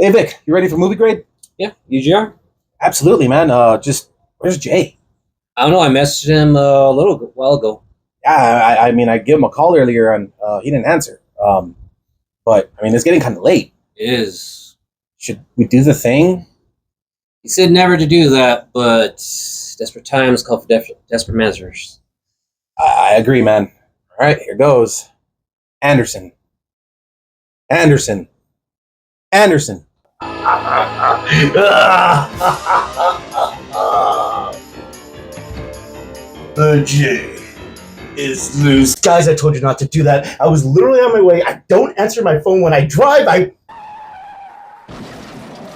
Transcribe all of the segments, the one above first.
Hey Vic, you ready for movie grade? Yeah, UGR. Absolutely, man. Just where's Jay? I don't know. I messaged him while ago. Yeah, I mean, I gave him a call earlier and he didn't answer. But I mean, it's getting kind of late. It is. Should we do the thing? He said never to do that, but desperate times call for desperate measures. I agree, man. All right, here goes. Anderson. Anderson. Anderson. The J is loose. Guys, I told you not to do that. I was literally on my way. I don't answer my phone when I drive.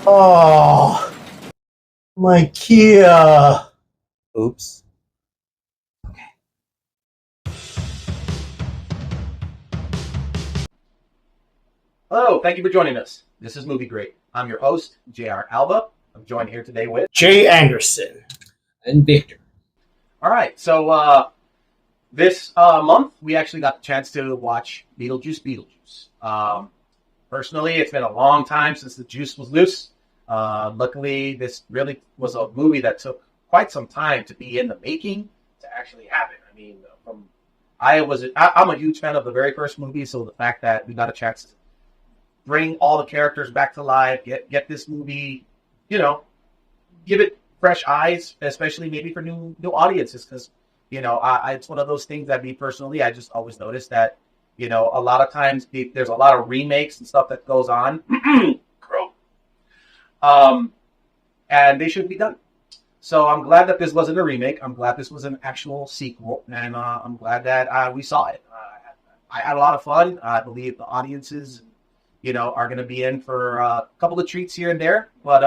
Oh, my Kia. Oops. Hello, thank you for joining us. This is Movie Great. I'm your host, J.R. Alba. I'm joined here today with Jay Anderson. And Victor. All right, so this month we actually got the chance to watch Beetlejuice. Personally, it's been a long time since the juice was loose. Luckily, this really was a movie that took quite some time to be in the making to actually happen. I mean, I'm a huge fan of the very first movie, so the fact that we got a chance to bring all the characters back to life, get this movie, give it fresh eyes, especially maybe for new audiences, because it's one of those things that me personally, I just always notice that a lot of times there's a lot of remakes and stuff that goes on, and they shouldn't be done. So I'm glad that this wasn't a remake. I'm glad this was an actual sequel, and I'm glad that we saw it. I had a lot of fun. I believe the audiences are going to be in for a couple of treats here and there, but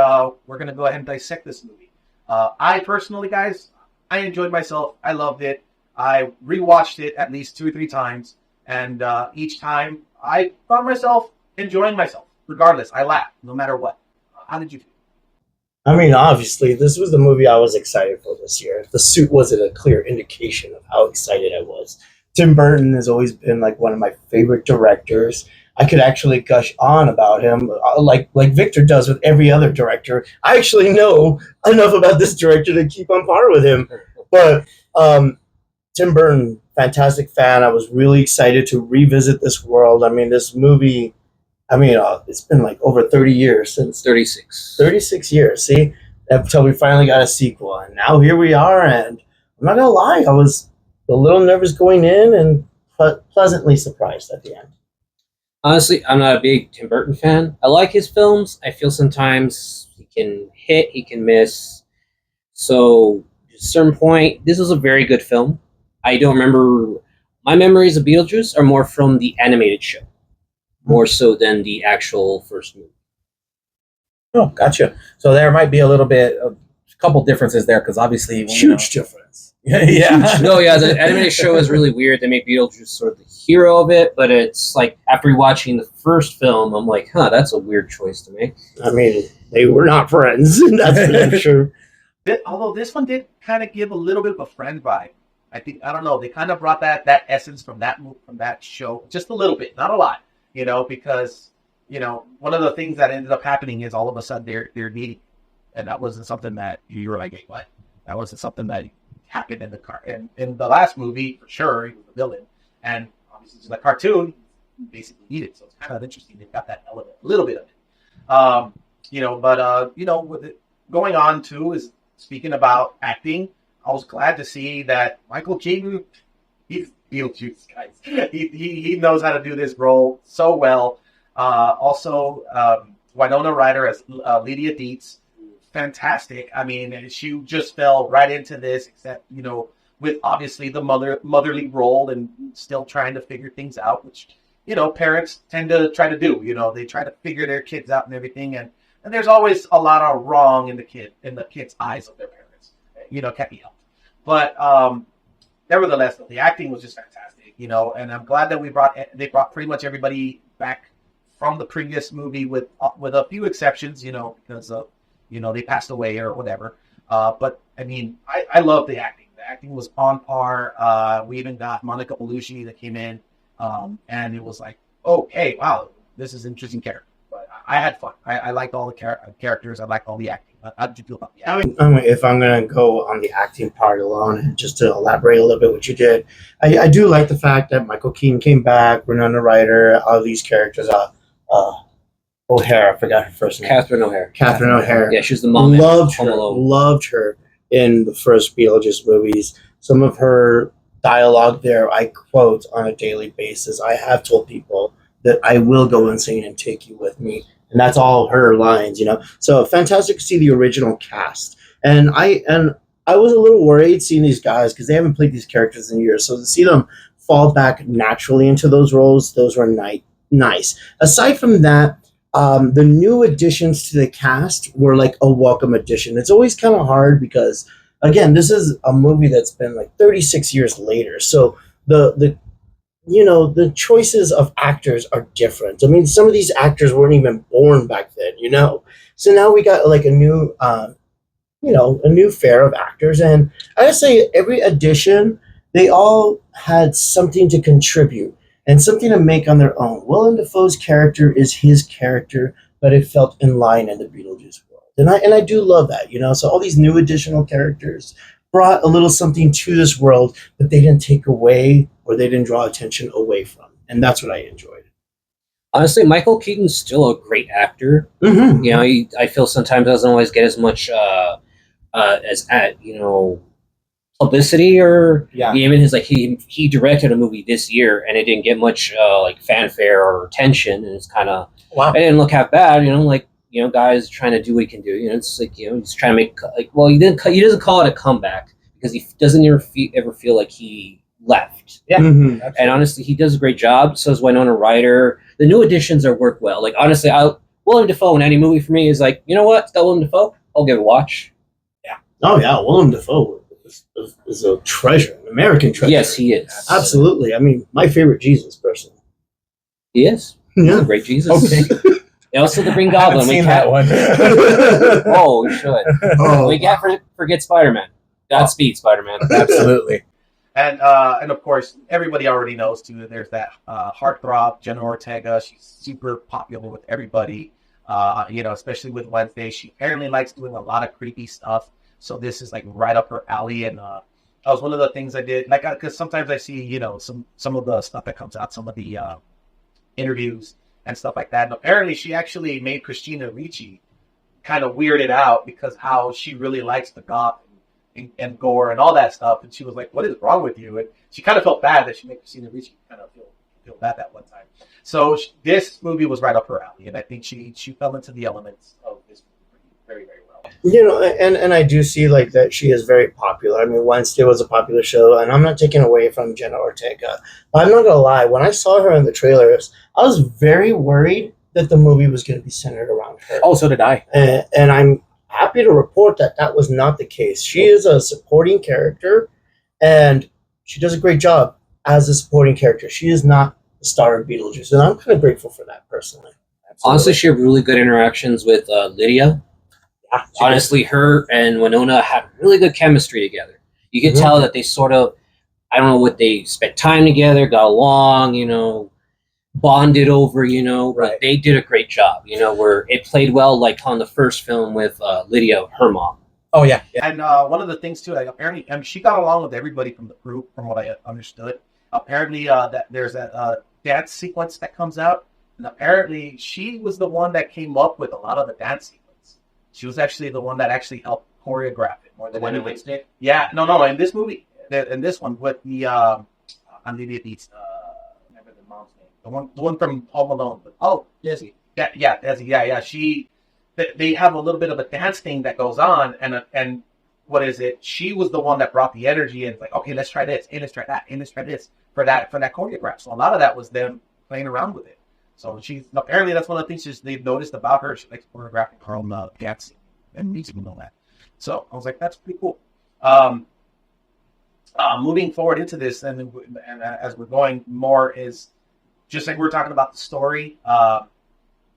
we're going to go ahead and dissect this movie. I personally, guys, I enjoyed myself. I loved it. I rewatched it at least 2 or 3 times, and each time I found myself enjoying myself. Regardless, I laughed no matter what. How did you feel? I mean, obviously, this was the movie I was excited for this year. The Suit wasn't a clear indication of how excited I was. Tim Burton has always been like one of my favorite directors. I could actually gush on about him, like Victor does with every other director. I actually know enough about this director to keep on par with him. But Tim Burton, fantastic fan. I was really excited to revisit this world. I mean, this movie, it's been like over 30 years since. 36. 36 years, see? Until we finally got a sequel. And now here we are, and I'm not going to lie, I was a little nervous going in and pleasantly surprised at the end. Honestly, I'm not a big Tim Burton fan. I like his films. I feel sometimes he can hit, he can miss. So, at a certain point, this was a very good film. I don't remember... My memories of Beetlejuice are more from the animated show, more so than the actual first movie. Oh, gotcha. So there might be a couple differences there, because obviously... Huge difference. Yeah. No, yeah, the animated show is really weird. They make Beetlejuice sort of the hero of it, but it's like, after watching the first film, I'm like, that's a weird choice to make. I mean, they were not friends, that's for damn sure. Although this one did kind of give a little bit of a friend vibe. I don't know, they kind of brought that essence from that show, just a little bit, not a lot, because, one of the things that ended up happening is all of a sudden they're meeting, and that wasn't something that you were like, hey, what? That wasn't something that happened in the car. And in the last movie, for sure, he was the villain, and obviously it's the cartoon, basically needed, so it's kind of interesting. They've got that element, a little bit of it, with it going on too is speaking about acting. I was glad to see that Michael Keaton, he's Beetlejuice, guys. He knows how to do this role so well. Also, Winona Ryder as Lydia Dietz, fantastic. I mean, she just fell right into this, except, with obviously the motherly role and still trying to figure things out, which, parents tend to try to do. They try to figure their kids out and everything, and there's always a lot of wrong in the kids' eyes of their parents. Can't be helped. But nevertheless, the acting was just fantastic. And I'm glad that they brought pretty much everybody back from the previous movie with a few exceptions, because they passed away or whatever. But I mean, I love the acting. The acting was on par. We even got Monica Bellucci that came in, and it was like, oh, hey, wow, this is an interesting character. But I had fun. I liked all the characters. I liked all the acting. How did you feel about the acting? If I'm gonna go on the acting part alone, and just to elaborate a little bit what you did, I do like the fact that Michael Keaton came back, Winona Ryder, all these characters. Uh, O'Hara, I forgot her first name. Catherine O'Hara. Catherine O'Hara. Yeah, she's the mom. Loved Home her. Alone. Loved her in the first Beetlejuice movies. Some of her dialogue there, I quote on a daily basis. I have told people that I will go insane and take you with me, and that's all her lines. So fantastic to see the original cast. And I was a little worried seeing these guys because they haven't played these characters in years. So to see them fall back naturally into those roles, those were nice. Aside from that, the new additions to the cast were like a welcome addition. It's always kind of hard because, again, this is a movie that's been like 36 years later. So the choices of actors are different. I mean, some of these actors weren't even born back then. So now we got like a new fair of actors, and I gotta say, every addition, they all had something to contribute and something to make on their own. Willem Dafoe's character is his character, but it felt in line in the Beetlejuice world, and I do love that. So all these new additional characters brought a little something to this world that they didn't take away or they didn't draw attention away from, and that's what I enjoyed. Honestly, Michael Keaton's still a great actor. Mm-hmm. I feel sometimes doesn't always get as much publicity, or Yeah. even his he directed a movie this year and it didn't get much fanfare or attention, and it's kind of Wow. it didn't look half bad. Guys trying to do what he can do. It's he's trying to make he doesn't call it a comeback because he doesn't ever feel like he left. Yeah. Mm-hmm. And honestly, he does a great job. So is Winona Ryder. The new additions are work well. Like, honestly, Willem Dafoe in any movie for me is like, you know what? It's got Willem Dafoe. I'll give it a watch. Oh yeah, Willem Dafoe is a treasure, an American treasure. Yes, he is. Absolutely. I mean, my favorite Jesus person. He is. He's Yeah. a great Jesus. Okay. And also the Green I haven't Goblin. seen that one. Oh, we should. Oh, We can't forget Spider-Man. Godspeed, Spider-Man. Absolutely. And of course, everybody already knows too. There's that heartthrob, Jenna Ortega. She's super popular with everybody. Especially with Wednesday. She apparently likes doing a lot of creepy stuff. So this is like right up her alley. And that was one of the things I did. Because sometimes I see some of the stuff that comes out, some of the interviews and stuff like that. And apparently, she actually made Christina Ricci kind of weirded out because how she really likes the goth and gore and all that stuff, and she was like, "What is wrong with you?" And she kind of felt bad that she made Christina Ricci kind of feel bad that one time. So this movie was right up her alley, and I think she fell into the elements of this movie very, very well. And I do see like that she is very popular. I mean, Wednesday was a popular show, and I'm not taking away from Jenna Ortega. But I'm not gonna lie, when I saw her in the trailers, I was very worried that the movie was going to be centered around her. Oh, so did I. And I'm happy to report that was not the case. She is a supporting character, and she does a great job as a supporting character. She is not the star of Beetlejuice, and I'm kind of grateful for that personally. Absolutely. Honestly, she had really good interactions with Lydia. Yeah, Honestly, her and Winona had really good chemistry together. You could tell that they sort of, I don't know what, they spent time together, got along, bonded over, but Right. they did a great job, where it played well, like on the first film with Lydia, her mom. Oh, yeah. And one of the things too, like apparently, she got along with everybody from the group, from what I understood. Apparently, that there's a dance sequence that comes out, and apparently, she was the one that came up with a lot of the dance sequence. She was actually the one that actually helped choreograph it more than anyone. Yeah, no. In this movie, in this one with the remember the mom's name, the one from Home Alone. Oh, Desi. Yeah, Desi. Yeah. They have a little bit of a dance thing that goes on, and what is it? She was the one that brought the energy, and it's like, okay, let's try this, and let's try that, and let's try this for that choreograph. So a lot of that was them playing around with it. So apparently that's one of the things they've noticed about her. She likes choreographing her own dancing and music and all that. So I was like, that's pretty cool. Moving forward into this, and as we're going more, is just like we were talking about the story.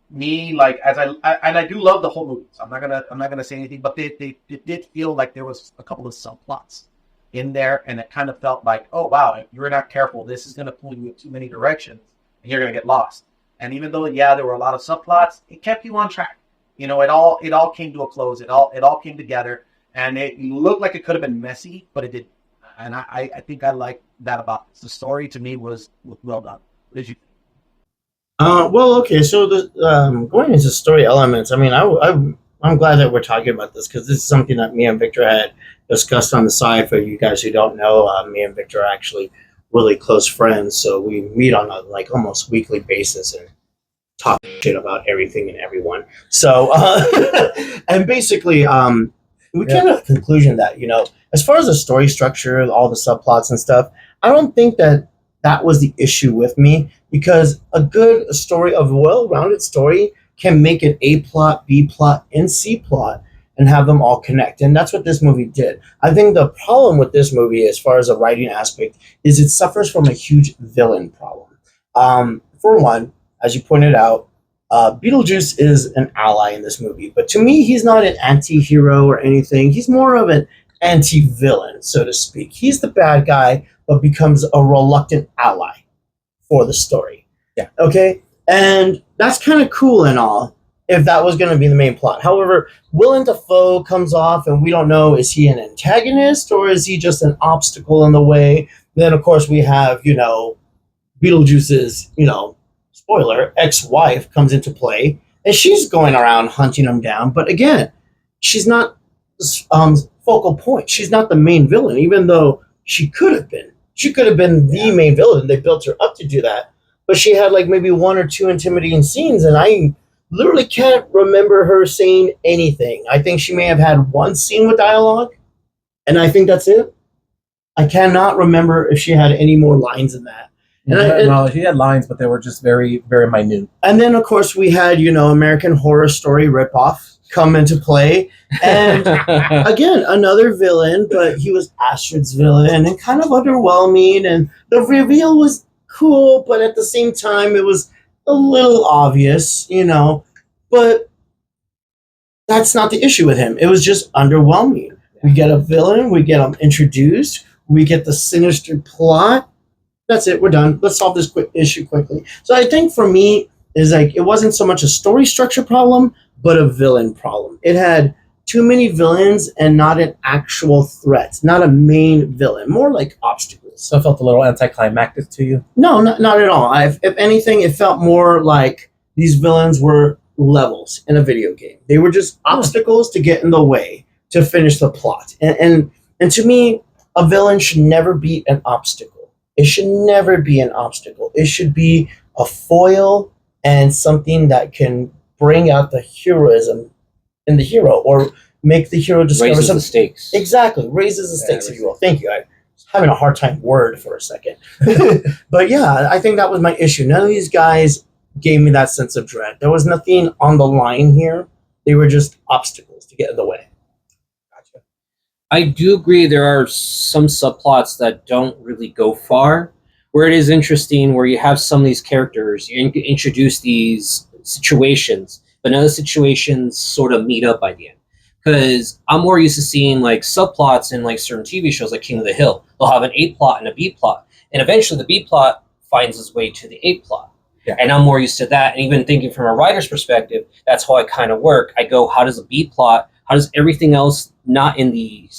Me, like, I do love the whole movie. So I'm not gonna say anything, but it did feel like there was a couple of subplots in there, and it kind of felt like, oh wow, if you're not careful, this is gonna pull you in too many directions, and you're gonna get lost. And even though, yeah, there were a lot of subplots, it kept you on track. It all came to a close. It all came together, and it looked like it could have been messy, but it did. And I think I like that about this. The story to me was well done. What did you? Well, okay. So going into story elements, I mean, I'm glad that we're talking about this because this is something that me and Victor had discussed on the side. For you guys who don't know, me and Victor are actually really close friends, so we meet on a like almost weekly basis and talk shit about everything and everyone. So, and basically, we came to the conclusion that as far as the story structure, all the subplots and stuff, I don't think that was the issue with me because a good story, a well-rounded story, can make an A plot, B plot, and C plot and have them all connect. And that's what this movie did. I think the problem with this movie, as far as the writing aspect, is it suffers from a huge villain problem. For one, as you pointed out, Beetlejuice is an ally in this movie, but to me, he's not an anti-hero or anything. He's more of an anti-villain, so to speak. He's the bad guy, but becomes a reluctant ally for the story. Yeah. Okay? And that's kind of cool and all, if that was going to be the main plot. However, Willem Dafoe comes off, and we don't know, is he an antagonist, or is he just an obstacle in the way? Then, of course, we have, Beetlejuice's, spoiler, ex-wife comes into play, and she's going around hunting him down. But again, she's not focal point. She's not the main villain, even though she could have been. She could have been the main villain. They built her up to do that. But she had like maybe one or two intimidating scenes, and I literally can't remember her saying anything. I think she may have had one scene with dialogue, and I think that's it. I cannot remember if she had any more lines than that. No, she had lines, but they were just very, very minute. And then, of course, we had, American Horror Story ripoff come into play. And again, another villain, but he was Astrid's villain and kind of underwhelming. And the reveal was cool, but at the same time, it was a little obvious, But that's not the issue with him. It was just underwhelming. We get a villain, we get him introduced, we get the sinister plot. That's it. We're done. Let's solve this issue quickly. So I think for me, is like it wasn't so much a story structure problem, but a villain problem. It had too many villains and not an actual threat, not a main villain, more like obstacles. So it felt a little anticlimactic to you? No, not at all. If anything, it felt more like these villains were levels in a video game. They were just obstacles to get in the way to finish the plot. And to me, a villain should never be an obstacle. It should never be an obstacle. It should be a foil and something that can bring out the heroism in the hero or make the hero discover raises something. The stakes. Exactly. Raises the stakes, if you will. Thank you. I was having a hard time word for a second. But yeah, I think that was my issue. None of these guys gave me that sense of dread. There was nothing on the line here. They were just obstacles to get in the way. Gotcha. I do agree there are some subplots that don't really go far, where it is interesting, where you have some of these characters, you introduce these situations, but none of the situations sort of meet up by the end. Because I'm more used to seeing like subplots in like certain TV shows like King of the Hill. They'll have an A plot and a B plot, and eventually the B plot finds its way to the A plot. Yeah. And I'm more used to that. And even thinking from a writer's perspective, that's how I kind of work. I go, how does the B plot, how does everything else not in the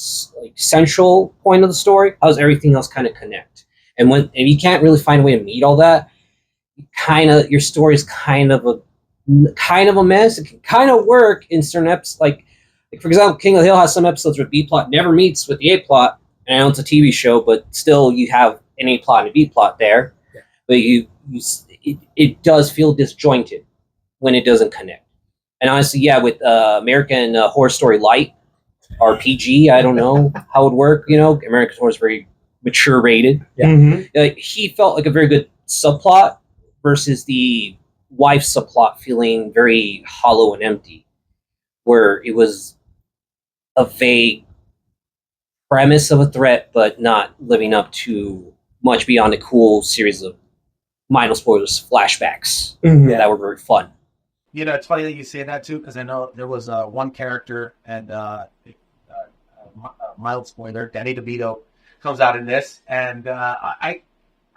like, central point of the story, how does everything else kind of connect? And if you can't really find a way to meet all that, your story is kind of a mess. It can kind of work in certain episodes. Like for example, King of the Hill has some episodes where B plot never meets with the A plot. And I know it's a TV show, but still you have an A plot and a B plot there. Yeah. But it does feel disjointed when it doesn't connect. And honestly, yeah, with American Horror Story Light, RPG, I don't know how it would work. American Horror is very mature rated. Yeah. Mm-hmm. He felt like a very good subplot versus the wife subplot feeling very hollow and empty, where it was a vague premise of a threat, but not living up to much beyond a cool series of minor spoilers flashbacks that were very fun. It's funny that you say that too, because I know there was one character, and mild spoiler, Danny DeVito comes out in this, and I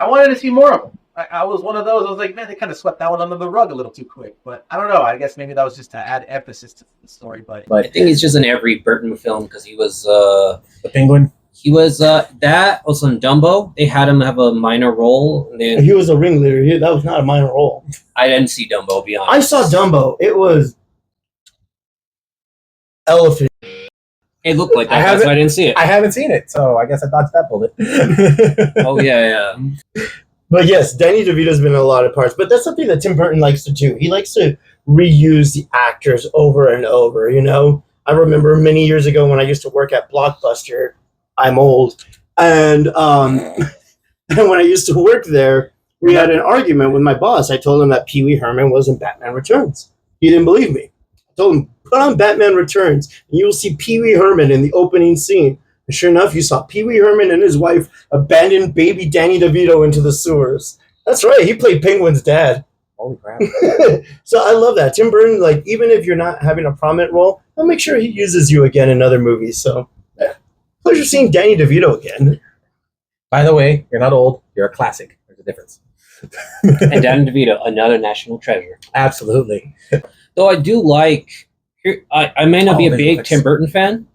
wanted to see more of him. I was one of those. I was like, man, they kind of swept that one under the rug a little too quick. But I don't know. I guess maybe that was just to add emphasis to the story. But I think he's just in every Burton film because he was The Penguin. that also in Dumbo. They had him have a minor role. And then He was a ringleader. That was not a minor role. I didn't see Dumbo. To be honest, I saw Dumbo. It was elephant. It looked like that. That's why I didn't see it. I haven't seen it, so I guess I dodged that bullet. Oh yeah. But yes, Danny DeVito's been in a lot of parts. But that's something that Tim Burton likes to do. He likes to reuse the actors over and over. You know, I remember many years ago when I used to work at Blockbuster. I'm old, and and when I used to work there, we had an argument with my boss. I told him that Pee Wee Herman was in Batman Returns. He didn't believe me. I told him, put on Batman Returns, and you will see Pee Wee Herman in the opening scene. And sure enough, you saw Pee Wee Herman and his wife abandon baby Danny DeVito into the sewers. That's right, he played Penguin's dad. Holy crap. So I love that. Tim Burton, like, even if you're not having a prominent role, he'll make sure he uses you again in other movies. So, yeah. Pleasure seeing Danny DeVito again. By the way, you're not old. You're a classic. There's a difference. And Danny DeVito, another national treasure. Absolutely. Though I do like, I may not be a visual big effects. Tim Burton fan.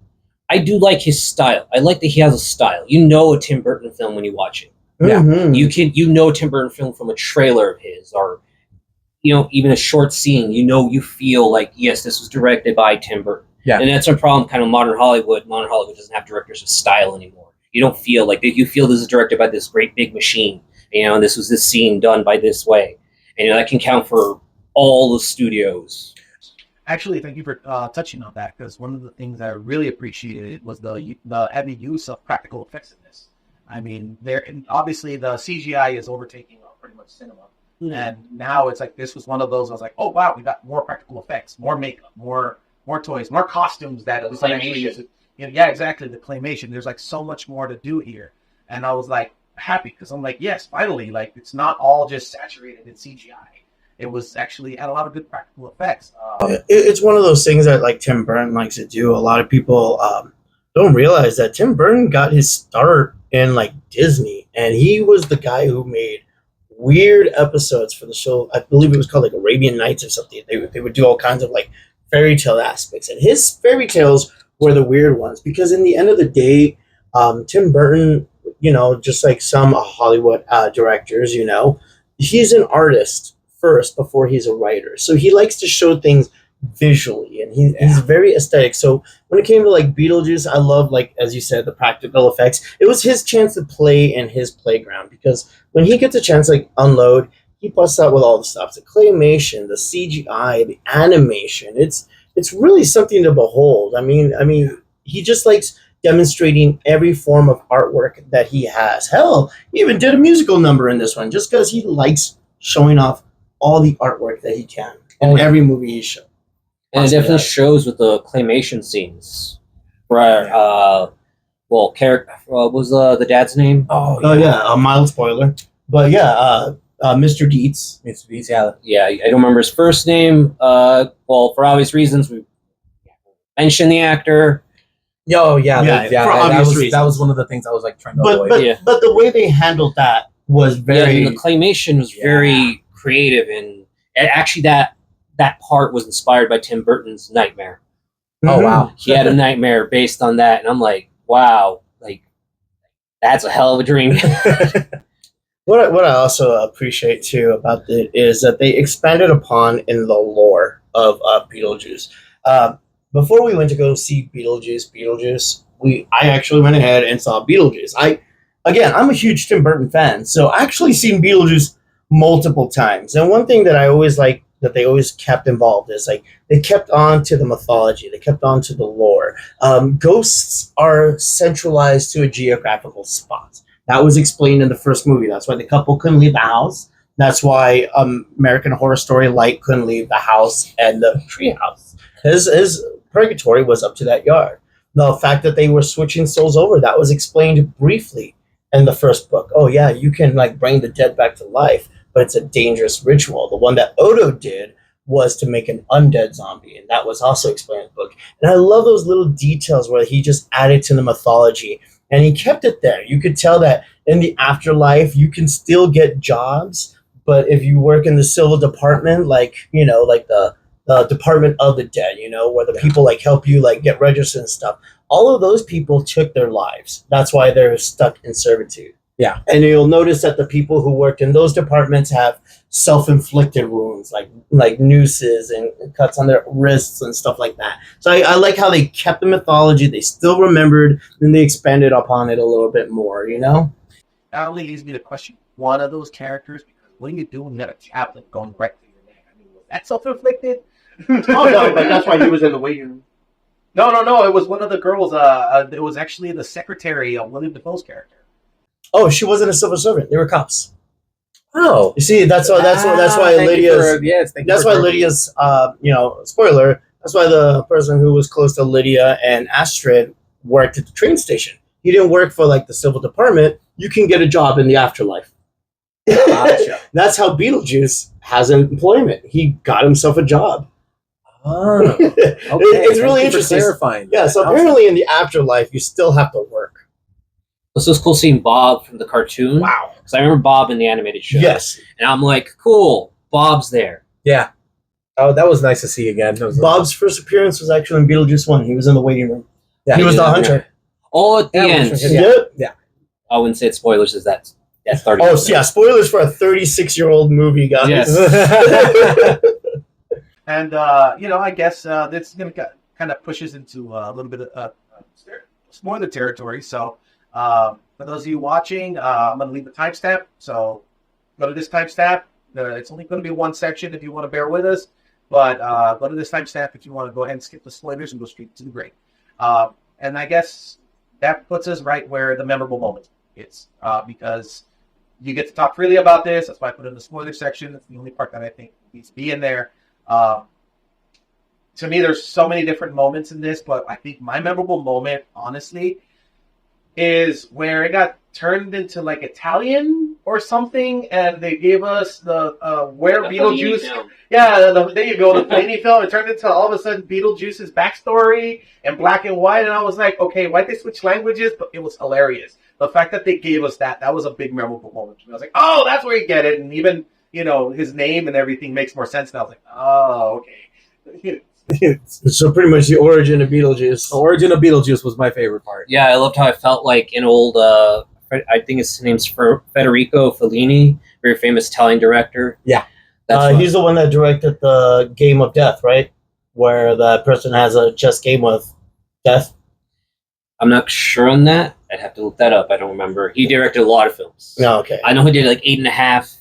I do like his style. I like that he has a style. You know a Tim Burton film when you watch it. Yeah. Mhm. You know a Tim Burton film from a trailer of his, or even a short scene. You feel like, yes, this was directed by Tim Burton. Yeah. And that's a problem. Kind of modern Hollywood. Modern Hollywood doesn't have directors of style anymore. You don't feel like you feel this is directed by this great big machine. And this was this scene done by this way, and that can count for all the studios. actually, thank you for touching on that, because one of the things I really appreciated was the heavy use of practical effects in this. I mean, obviously the CGI is overtaking pretty much cinema. And now it's like this was one of those. I was like, oh wow, we got more practical effects, more makeup, more toys, more costumes. That it was like actually, yeah, exactly, the claymation. There's like so much more to do here, and I was like happy because I'm like, yes, finally, like it's not all just saturated in CGI. It was actually had a lot of good practical effects. It's one of those things that like Tim Burton likes to do. A lot of people don't realize that Tim Burton got his start in like Disney, and he was the guy who made weird episodes for the show. I believe it was called like Arabian Nights or something. They would do all kinds of like fairy tale aspects, and his fairy tales were the weird ones because in the end of the day, Tim Burton, just like some Hollywood directors, he's an artist first before he's a writer. So he likes to show things visually, and he's very aesthetic. So when it came to like Beetlejuice, I love, like as you said, the practical effects. It was his chance to play in his playground because when he gets a chance to like unload, he busts out with all the stuff: the claymation, the CGI, the animation. It's really something to behold. I mean, he just likes demonstrating every form of artwork that he has. Hell, he even did a musical number in this one just because he likes showing off all the artwork that he can in every movie he shows. And it definitely shows with the claymation scenes. Where, what was the dad's name? Oh yeah, a mild spoiler. But yeah, Mr. Dietz. Mr. Dietz, yeah. Yeah, I don't remember his first name. Well, for obvious reasons, we mentioned the actor. Oh, yeah. For obvious reasons. That was one of the things I was like trying to avoid. But the way they handled that was very... and the claymation was very creative, and actually that part was inspired by Tim Burton's Nightmare. Oh, wow. He had a nightmare based on that, and I'm like, wow, like that's a hell of a dream. What I also appreciate too about it is that they expanded upon in the lore of Beetlejuice. Before we went to go see Beetlejuice, I actually went ahead and saw Beetlejuice. I'm a huge Tim Burton fan, so I actually seen Beetlejuice multiple times. And one thing that I always like that they always kept involved is like they kept on to the mythology, they kept on to the lore. Ghosts are centralized to a geographical spot. That was explained in the first movie. That's why the couple couldn't leave the house. That's why American Horror Story Light couldn't leave the house and the treehouse. His purgatory was up to that yard. The fact that they were switching souls over, that was explained briefly in the first book. Oh yeah, you can like bring the dead back to life, but it's a dangerous ritual. The one that Odo did was to make an undead zombie, and that was also explained in the book. And I love those little details where he just added to the mythology, and he kept it there. You could tell that in the afterlife, you can still get jobs, but if you work in the civil department, like like the Department of the Dead, where the people like help you like get registered and stuff. All of those people took their lives. That's why they're stuck in servitude. Yeah. And you'll notice that the people who worked in those departments have self-inflicted wounds, like nooses and cuts on their wrists and stuff like that. So I like how they kept the mythology. They still remembered, and they expanded upon it a little bit more. That only leads me to question one of those characters, because what are you doing with a tablet going right through your neck? I mean, was that self-inflicted? Oh no, but that's why he was in the waiting room. No. It was one of the girls. It was actually the secretary of William Dafoe's character. Oh, she wasn't a civil servant. They were cops. Oh, You see, that's why Lydia's. That's why Lydia's. Spoiler. That's why the person who was close to Lydia and Astrid worked at the train station. He didn't work for like the civil department. You can get a job in the afterlife. Gotcha. That's how Beetlejuice has employment. He got himself a job. Oh, okay. It's really interesting. Clarifying. Yeah, so apparently in the afterlife, you still have to work. This was cool seeing Bob from the cartoon. Wow. Because I remember Bob in the animated show. Yes. And I'm like, cool, Bob's there. Yeah. Oh, that was nice to see again. Bob's first appearance was actually in Beetlejuice 1. He was in the waiting room. Yeah, he was the yeah. hunter. Oh, at the end. Yeah. I wouldn't say it's spoilers, is that's 30. Oh, yeah, spoilers for a 36-year-old movie, guys. Yes. And I guess this is going to kind of pushes into a little bit of spoiler territory. So for those of you watching, I'm going to leave a timestamp. So go to this timestamp. It's only going to be one section if you want to bear with us. But go to this timestamp if you want to go ahead and skip the spoilers and go straight to the break. And I guess that puts us right where the memorable moment is. Because you get to talk freely about this. That's why I put it in the spoiler section. That's the only part that I think needs to be in there. To me, there's so many different moments in this, but I think my memorable moment, honestly, is where it got turned into like Italian or something, and they gave us the where Beetlejuice. Yeah, there you go, the Fellini film. It turned into all of a sudden Beetlejuice's backstory in black and white, and I was like, okay, why'd they switch languages? But it was hilarious. The fact that they gave us that was a big memorable moment. I was like, oh, that's where you get it, and even his name and everything makes more sense now. I was like, oh, okay. So pretty much the origin of Beetlejuice. The origin of Beetlejuice was my favorite part. Yeah, I loved how I felt like an old, I think his name's Federico Fellini, very famous Italian director. Yeah. He's the one that directed the Game of Death, right? Where the person has a chess game with death. I'm not sure on that. I'd have to look that up. I don't remember. He directed a lot of films. No, okay. I know he did like 8.5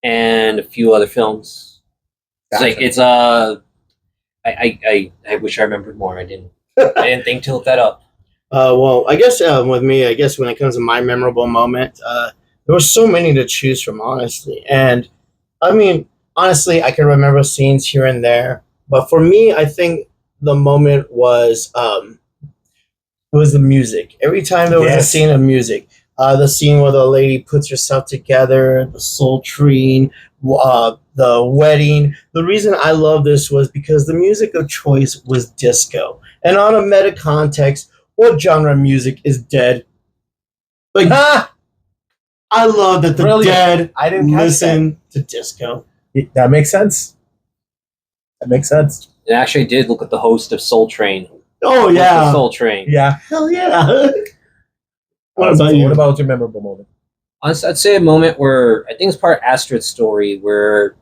and a few other films. Gotcha. I wish I remembered more. I didn't think to look that up. Well, I guess with me, when it comes to my memorable moment, there were so many to choose from, honestly. And I mean, honestly, I can remember scenes here and there. But for me, I think the moment was it was the music. Every time there was a scene of music, the scene where the lady puts herself together, the soul tree, the wedding. The reason I love this was because the music of choice was disco. And on a meta context, what genre of music is dead? Like, I love that the dead I didn't listen to disco. That makes sense. And actually, I did look at the host of Soul Train. Oh, yeah. Soul Train. Yeah. Hell yeah. What about you? What about your memorable moment? Honestly, I'd say a moment where I think it's part of Astrid's story where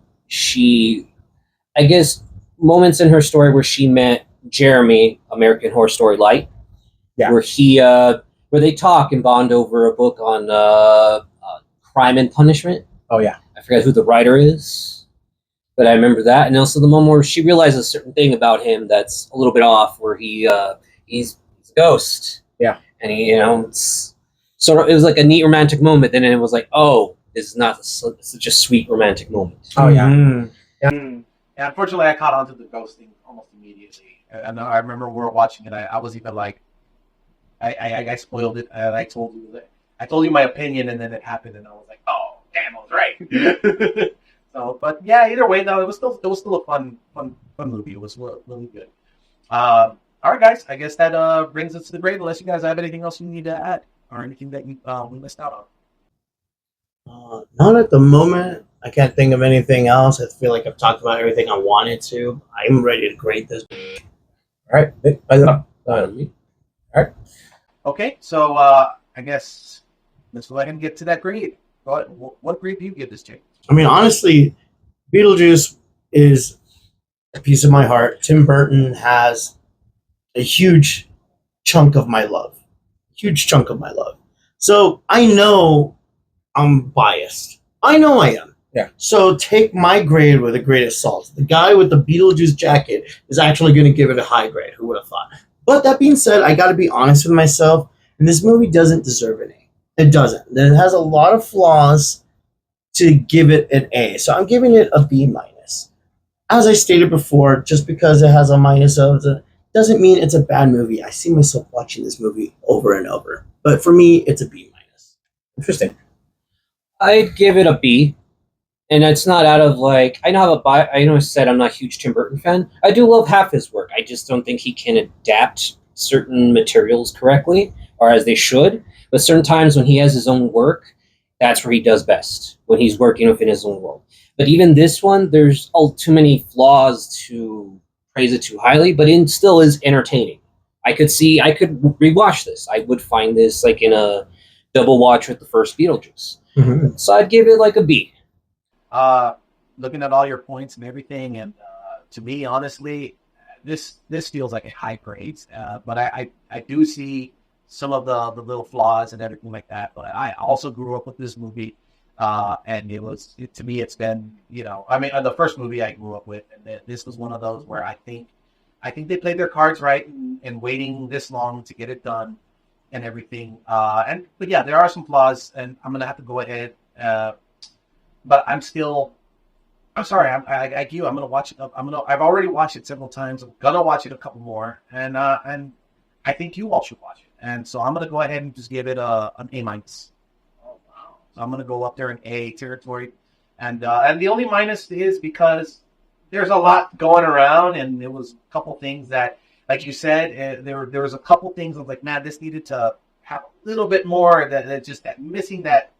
I guess moments in her story where she met Jeremy, American Horror Story Light, where they talk and bond over a book on crime and punishment. Oh yeah, I forget who the writer is, but I remember that, and also the moment where she realizes a certain thing about him that's a little bit off, where he's a ghost. Yeah, and it's sort of, it was like a neat romantic moment. Then it was like, oh, this is not such a sweet romantic moment. Oh yeah. Mm-hmm. Yeah, unfortunately, I caught on to the ghosting almost immediately. And I remember we were watching it. I was even like, I spoiled it. I told you my opinion, and then it happened, and I was like, oh, damn, I was right. So, but yeah, either way, no, it was still a fun movie. It was really good. All right, guys, I guess that brings us to the break. Unless you guys have anything else you need to add. or anything that you we missed out on? Not at the moment. I can't think of anything else. I feel like I've talked about everything I wanted to. I'm ready to grade this. All right. All right. Okay, so I guess let's go ahead and get to that grade. What grade do you give this, Jake? I mean, honestly, Beetlejuice is a piece of my heart. Tim Burton has a huge chunk of my love. Huge chunk of my love. So I know I'm biased. I know I am. Yeah. So take my grade with a grain of salt. The guy with the Beetlejuice jacket is actually going to give it a high grade. Who would have thought? But that being said, I got to be honest with myself, and this movie doesn't deserve an A. It doesn't. It has a lot of flaws to give it an A. So I'm giving it a B minus. As I stated before, just because it has a minus of the doesn't mean it's a bad movie. I see myself watching this movie over and over. But for me, it's a B minus. Interesting. I'd give it a B, and it's not out of like I know have a bi- I know I said I'm not a huge Tim Burton fan. I do love half his work. I just don't think he can adapt certain materials correctly or as they should. But certain times when he has his own work, that's where he does best when he's working within his own world. But even this one, there's all too many flaws to praise it too highly. But it still is entertaining. I could rewatch this. I would find this like in a double watch with the first Beetlejuice. Mm-hmm. So I'd give it like a B. Looking at all your points and everything, and to me, honestly, this feels like a high grade. But I do see some of the little flaws and everything like that. But I also grew up with this movie, and to me, it's been I mean, the first movie I grew up with, and this was one of those where I think they played their cards right in waiting this long to get it done and everything. But yeah, there are some flaws, and I'm gonna have to go ahead. But I'm sorry. I'm like you. I'm gonna watch it. I've already watched it several times. I'm gonna watch it a couple more, and I think you all should watch it. And so I'm gonna go ahead and just give it an A minus. Oh wow! So I'm gonna go up there in A territory, and the only minus is because there's a lot going around, and there was a couple things that, like you said, there was a couple things I was like, man, this needed to have a little bit more. That just that missing that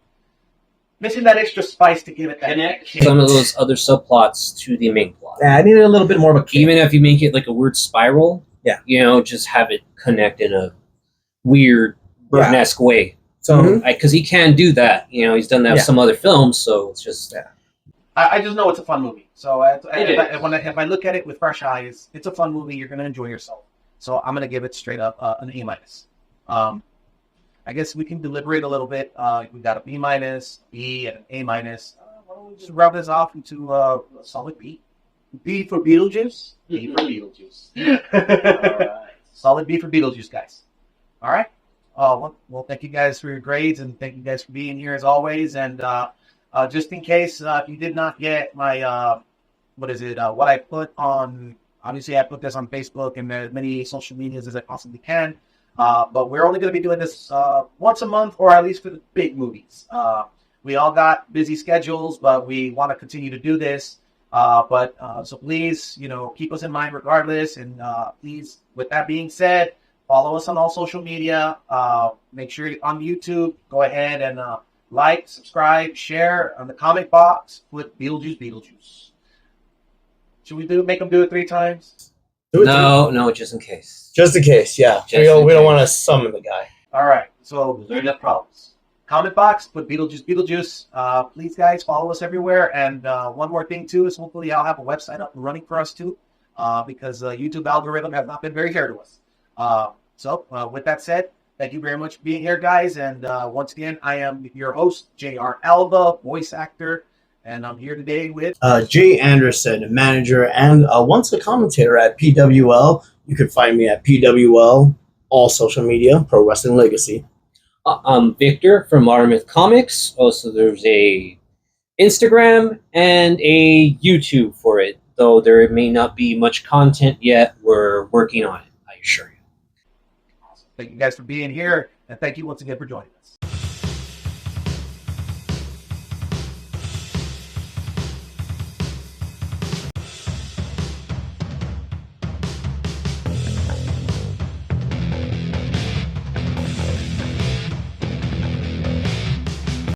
extra spice to give it that Connect some of those other subplots to the main plot. Yeah, I needed a little bit more of a kick. Even if you make it like a weird spiral, Yeah. Just have it connect in a weird Yeah. Burton-esque way. So Because he can do that. He's done that with Yeah. some other films, so it's just I just know it's a fun movie. So It if I look at it with fresh eyes, it's a fun movie. You're gonna enjoy yourself. So I'm gonna give it straight up an A minus. I guess we can deliberate a little bit. We got a B minus, B, and an A minus. Why don't we just rub this off into a solid B? B for Beetlejuice. B for Beetlejuice. All right. Solid B for Beetlejuice, guys. All right. Well, thank you guys for your grades, and thank you guys for being here as always. And just in case if you did not get my what I put on. Obviously, I put this on Facebook and as many social medias as I possibly can. But we're only going to be doing this once a month, or at least for the big movies. We all got busy schedules, but we want to continue to do this. So please, keep us in mind regardless. And please, with that being said, follow us on all social media. Make sure on YouTube, go ahead and like, subscribe, share on the comment box with Beetlejuice. Should we make them do it 3 times? no, just in case. Just in case, yeah. Just We don't in want to case. summon the guy. All right. So there's no problems. Comment box, put Beetlejuice. Please, guys, follow us everywhere. And one more thing, too, is hopefully I'll have a website up and running for us, too, because the YouTube algorithm has not been very fair to us. So with that said, thank you very much for being here, guys. And once again, I am your host, J.R. Alba, voice actor. And I'm here today with Jay Anderson, manager and once a commentator at PWL. You can find me at PWL, all social media, Pro Wrestling Legacy. I'm Victor from Modern Myth Comics. Also, there's a Instagram and a YouTube for it, though there may not be much content yet. We're working on it, I assure you. Thank you guys for being here, and thank you once again for joining us.